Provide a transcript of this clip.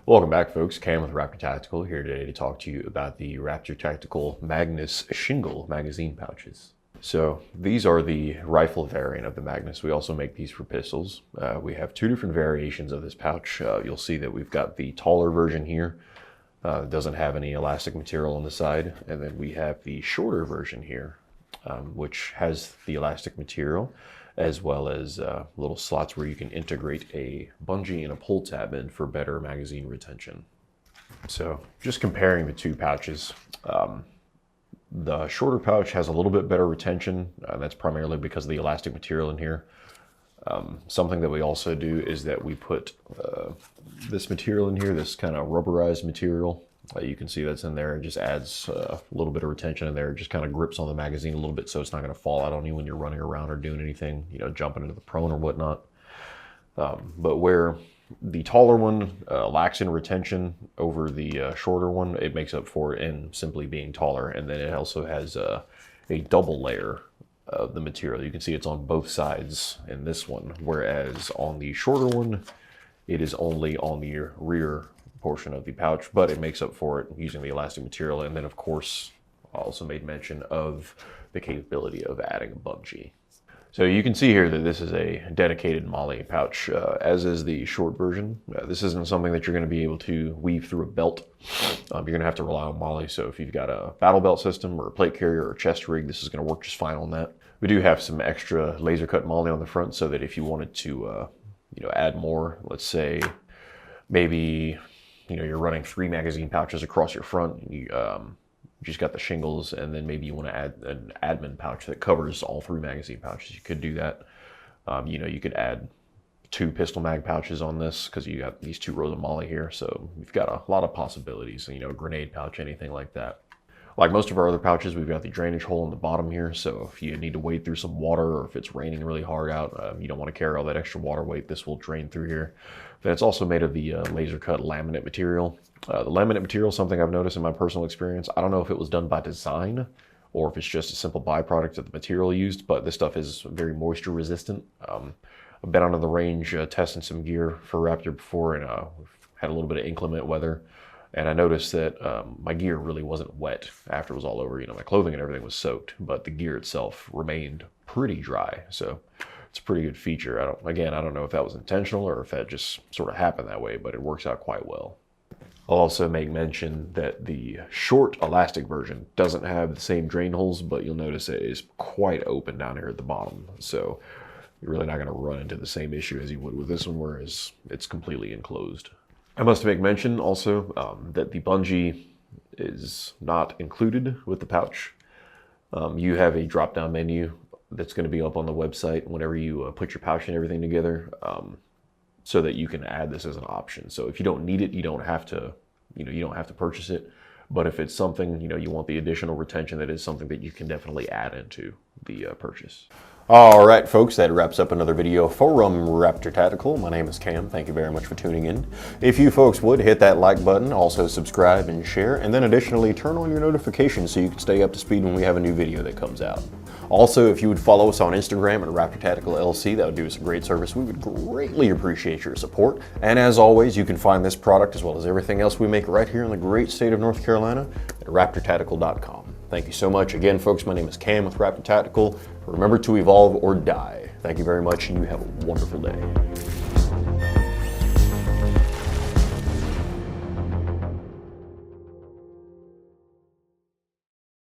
Welcome back, folks. Cam with Raptor Tactical here today to talk to you about the Raptor Tactical Magnus shingle magazine pouches. So these are the rifle variant of the Magnus. We also make these for pistols. We have two different variations of this pouch. You'll see that we've got the taller version here. It doesn't have any elastic material on the side. And then we have the shorter version here, which has the elastic material, as well as little slots where you can integrate a bungee and a pull tab in for better magazine retention. So just comparing the two pouches, the shorter pouch has a little bit better retention. That's primarily because of the elastic material in here. Something that we also do is that we put this material in here, this kind of rubberized material. You can see that's in there. It just adds a little bit of retention in there. It just kind of grips on the magazine a little bit so it's not going to fall out on you when you're running around or doing anything, you know, jumping into the prone or whatnot. But where the taller one lacks in retention over the shorter one, it makes up for it in simply being taller. And then it also has a double layer of the material. You can see it's on both sides in this one, whereas on the shorter one, it is only on the rear portion of the pouch, but it makes up for it using the elastic material. And then of course, I also made mention of the capability of adding a bungee. So you can see here that this is a dedicated MOLLE pouch, as is the short version. This isn't something that you're going to be able to weave through a belt. You're going to have to rely on MOLLE. So if you've got a battle belt system or a plate carrier or a chest rig, this is going to work just fine on that. We do have some extra laser cut MOLLE on the front so that if you wanted to, add more, let's say maybe you're running 3 magazine pouches across your front, and you just got the shingles, and then maybe you want to add an admin pouch that covers all 3 magazine pouches. You could do that. You could add 2 pistol mag pouches on this because you got these 2 rows of MOLLE here. So you've got a lot of possibilities, a grenade pouch, anything like that. Like most of our other pouches, we've got the drainage hole in the bottom here. So if you need to wade through some water, or if it's raining really hard out, you don't want to carry all that extra water weight, this will drain through here. But it's also made of the laser cut laminate material. The laminate material is something I've noticed in my personal experience. I don't know if it was done by design or if it's just a simple byproduct of the material used, but this stuff is very moisture resistant. I've been out on the range testing some gear for Raptor before, and we've had a little bit of inclement weather. And I noticed that my gear really wasn't wet after it was all over. My clothing and everything was soaked, but the gear itself remained pretty dry. So it's a pretty good feature. I don't know if that was intentional or if that just sort of happened that way, but it works out quite well. I'll also make mention that the short elastic version doesn't have the same drain holes, but you'll notice it is quite open down here at the bottom. So you're really not going to run into the same issue as you would with this one, whereas it's completely enclosed. I must make mention also that the bungee is not included with the pouch. You have a drop-down menu that's going to be up on the website whenever you put your pouch and everything together, so that you can add this as an option. So if you don't need it, you don't have to, you don't have to purchase it. But if it's something, you want the additional retention, that is something that you can definitely add into the purchase. All right, folks, that wraps up another video from Raptor Tactical. My name is Cam. Thank you very much for tuning in. If you folks would hit that like button, also subscribe and share, and then additionally turn on your notifications so you can stay up to speed when we have a new video that comes out. Also, if you would follow us on Instagram at Raptor Tactical LC, that would do us a great service. We would greatly appreciate your support. And as always, you can find this product as well as everything else we make right here in the great state of North Carolina at raptortactical.com. Thank you so much. Again, folks, my name is Cam with Raptor Tactical. Remember to evolve or die. Thank you very much, and you have a wonderful day.